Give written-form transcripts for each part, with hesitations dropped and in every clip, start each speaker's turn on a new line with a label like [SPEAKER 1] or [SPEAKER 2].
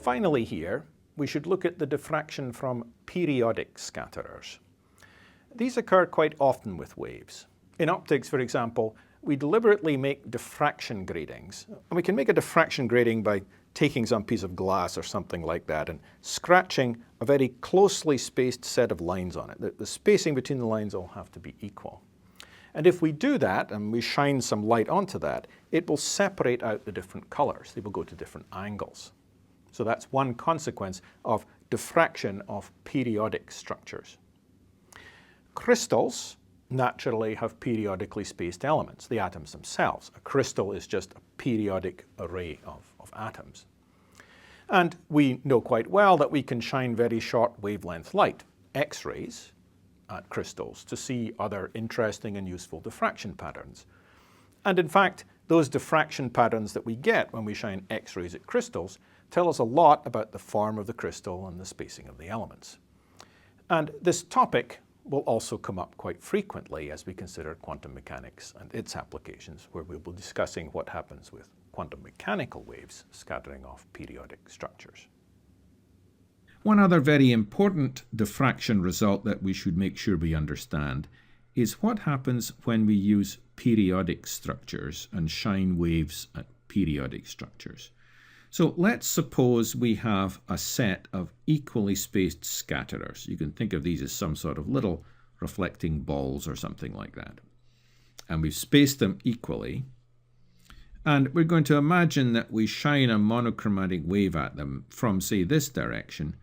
[SPEAKER 1] Finally here, we should look at the diffraction from periodic scatterers. These occur quite often with waves. In optics, for example, we deliberately make diffraction gratings. And we can make a diffraction grating by taking some piece of glass or something like that and scratching a very closely spaced set of lines on it. The spacing between the lines all have to be equal. And if we do that and we shine some light onto that, it will separate out the different colors. They will go to different angles. So that's one consequence of diffraction of periodic structures. Crystals naturally have periodically spaced elements, the atoms themselves. A crystal is just a periodic array of atoms. And we know quite well that we can shine very short wavelength light, X-rays, at crystals to see other interesting and useful diffraction patterns. And in fact, those diffraction patterns that we get when we shine X-rays at crystals tell us a lot about the form of the crystal and the spacing of the elements. And this topic will also come up quite frequently as we consider quantum mechanics and its applications, where we'll be discussing what happens with quantum mechanical waves scattering off periodic structures.
[SPEAKER 2] One other very important diffraction result that we should make sure we understand is what happens when we use periodic structures and shine waves at periodic structures. So let's suppose we have a set of equally spaced scatterers. You can think of these as some sort of little reflecting balls or something like that. And we've spaced them equally. And we're going to imagine that we shine a monochromatic wave at them from, say, this direction.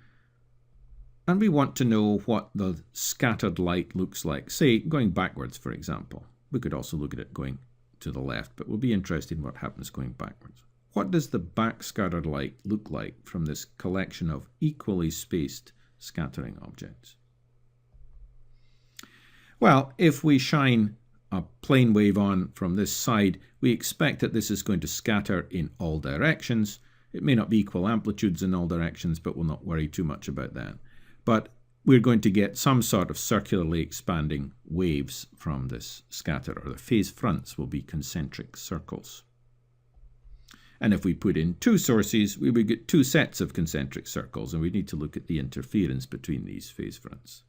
[SPEAKER 2] And we want to know what the scattered light looks like, say, going backwards, for example. We could also look at it going to the left, but we'll be interested in what happens going backwards. What does the backscattered light look like from this collection of equally spaced scattering objects? Well, if we shine a plane wave on from this side, we expect that this is going to scatter in all directions. It may not be equal amplitudes in all directions, but we'll not worry too much about that. But we're going to get some sort of circularly expanding waves from this scatterer. The phase fronts will be concentric circles. And if we put in two sources, we would get two sets of concentric circles, and we need to look at the interference between these phase fronts.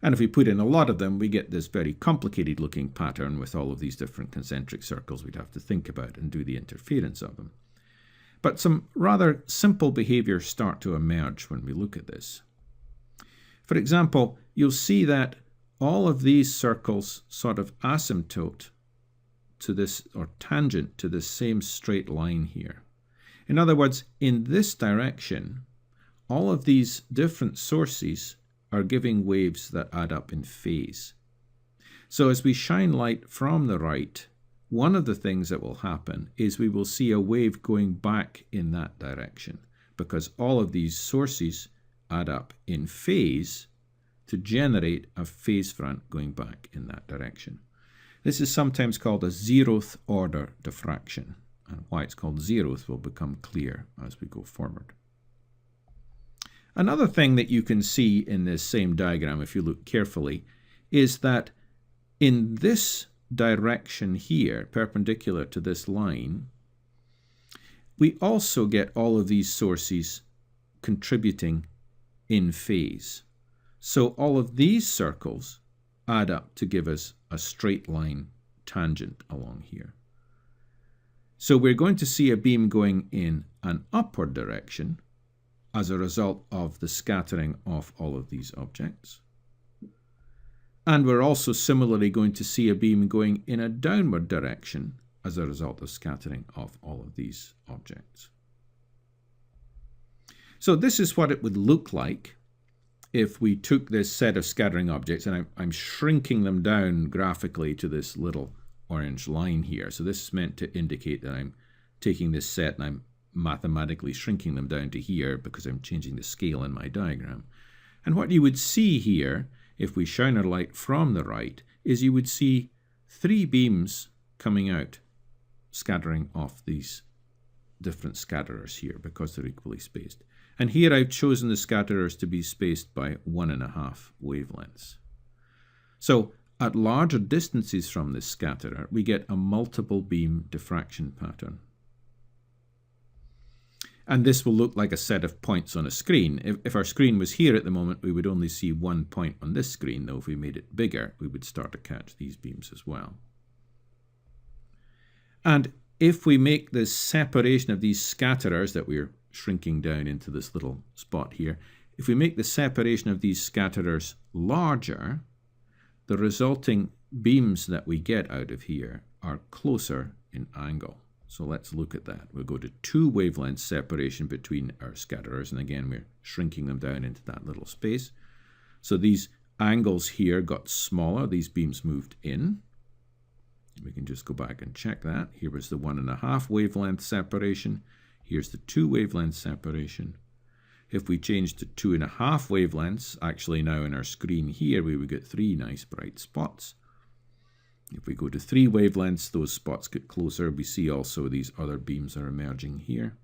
[SPEAKER 2] And if we put in a lot of them, we get this very complicated looking pattern with all of these different concentric circles we'd have to think about and do the interference of them. But some rather simple behaviors start to emerge when we look at this. For example, you'll see that all of these circles sort of asymptote to this, or tangent to this same straight line here. In other words, in this direction, all of these different sources are giving waves that add up in phase. So as we shine light from the right, one of the things that will happen is we will see a wave going back in that direction, because all of these sources add up in phase to generate a phase front going back in that direction. This is sometimes called a zeroth order diffraction, and why it's called zeroth will become clear as we go forward. Another thing that you can see in this same diagram, if you look carefully, is that in this direction here, perpendicular to this line, we also get all of these sources contributing in phase. So all of these circles add up to give us a straight line tangent along here. So we're going to see a beam going in an upward direction as a result of the scattering of all of these objects. And we're also similarly going to see a beam going in a downward direction as a result of scattering of all of these objects. So this is what it would look like if we took this set of scattering objects, and I'm shrinking them down graphically to this little orange line here. So this is meant to indicate that I'm taking this set and I'm mathematically shrinking them down to here because I'm changing the scale in my diagram. And what you would see here, if we shine our light from the right, is you would see three beams coming out, scattering off these different scatterers here because they're equally spaced. And here I've chosen the scatterers to be spaced by 1.5 wavelengths. So at larger distances from this scatterer, we get a multiple beam diffraction pattern. And this will look like a set of points on a screen. If our screen was here at the moment, we would only see one point on this screen, though if we made it bigger, we would start to catch these beams as well. And if we make this separation of these scatterers that we're shrinking down into this little spot here, if we make the separation of these scatterers larger, the resulting beams that we get out of here are closer in angle. So let's look at that. We'll go to 2 wavelengths separation between our scatterers, and again we're shrinking them down into that little space. So these angles here got smaller, these beams moved in. We can just go back and check that. Here was the 1.5 wavelength separation. Here's the 2 wavelength separation. If we change to 2.5 wavelengths, actually now in our screen here, we would get 3 nice bright spots. If we go to 3 wavelengths, those spots get closer. We see also these other beams are emerging here.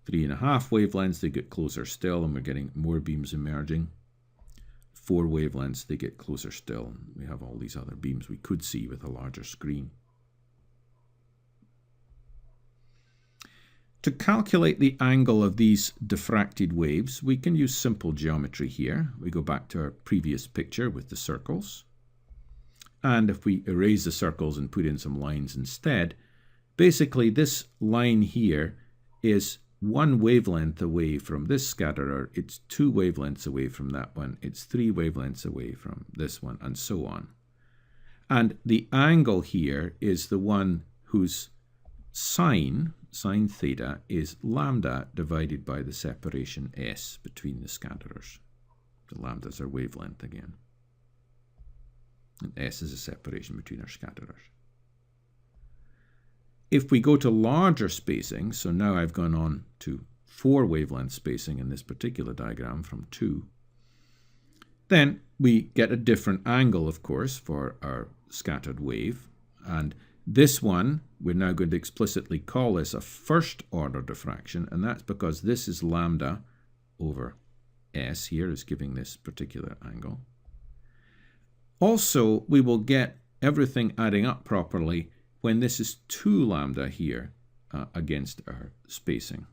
[SPEAKER 2] 3.5 wavelengths, they get closer still, and we're getting more beams emerging. 4 wavelengths, they get closer still. We have all these other beams we could see with a larger screen. To calculate the angle of these diffracted waves, we can use simple geometry here. We go back to our previous picture with the circles. And if we erase the circles and put in some lines instead, basically this line here is 1 wavelength away from this scatterer, it's 2 wavelengths away from that one, it's 3 wavelengths away from this one, and so on. And the angle here is the one whose sine theta, is lambda divided by the separation s between the scatterers. The lambdas are wavelength again. And s is a separation between our scatterers. If we go to larger spacing, so now I've gone on to 4 wavelength spacing in this particular diagram from 2, then we get a different angle, of course, for our scattered wave. And this one, we're now going to explicitly call this a first order diffraction, and that's because this is lambda over s here is giving this particular angle. Also, we will get everything adding up properly when this is 2 lambda here against our spacing.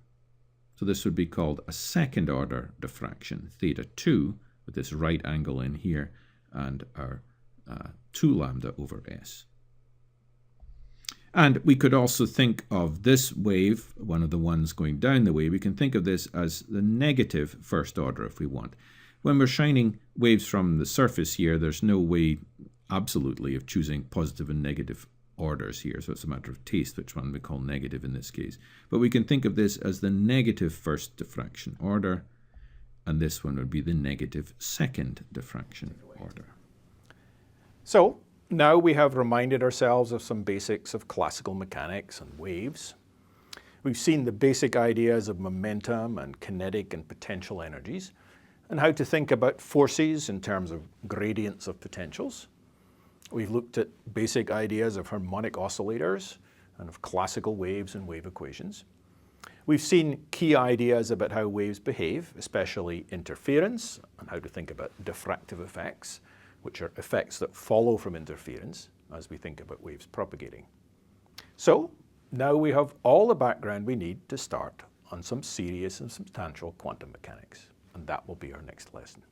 [SPEAKER 2] So this would be called a second order diffraction, theta 2, with this right angle in here, and our 2 lambda over s. And we could also think of this wave, one of the ones going down the wave, we can think of this as the negative first order if we want. When we're shining waves from the surface here, there's no way absolutely of choosing positive and negative orders here, so it's a matter of taste which one we call negative in this case. But we can think of this as the negative first diffraction order, and this one would be the negative second diffraction order.
[SPEAKER 1] So now we have reminded ourselves of some basics of classical mechanics and waves. We've seen the basic ideas of momentum and kinetic and potential energies, and how to think about forces in terms of gradients of potentials. We've looked at basic ideas of harmonic oscillators and of classical waves and wave equations. We've seen key ideas about how waves behave, especially interference, and how to think about diffractive effects, which are effects that follow from interference as we think about waves propagating. So now we have all the background we need to start on some serious and substantial quantum mechanics, and that will be our next lesson.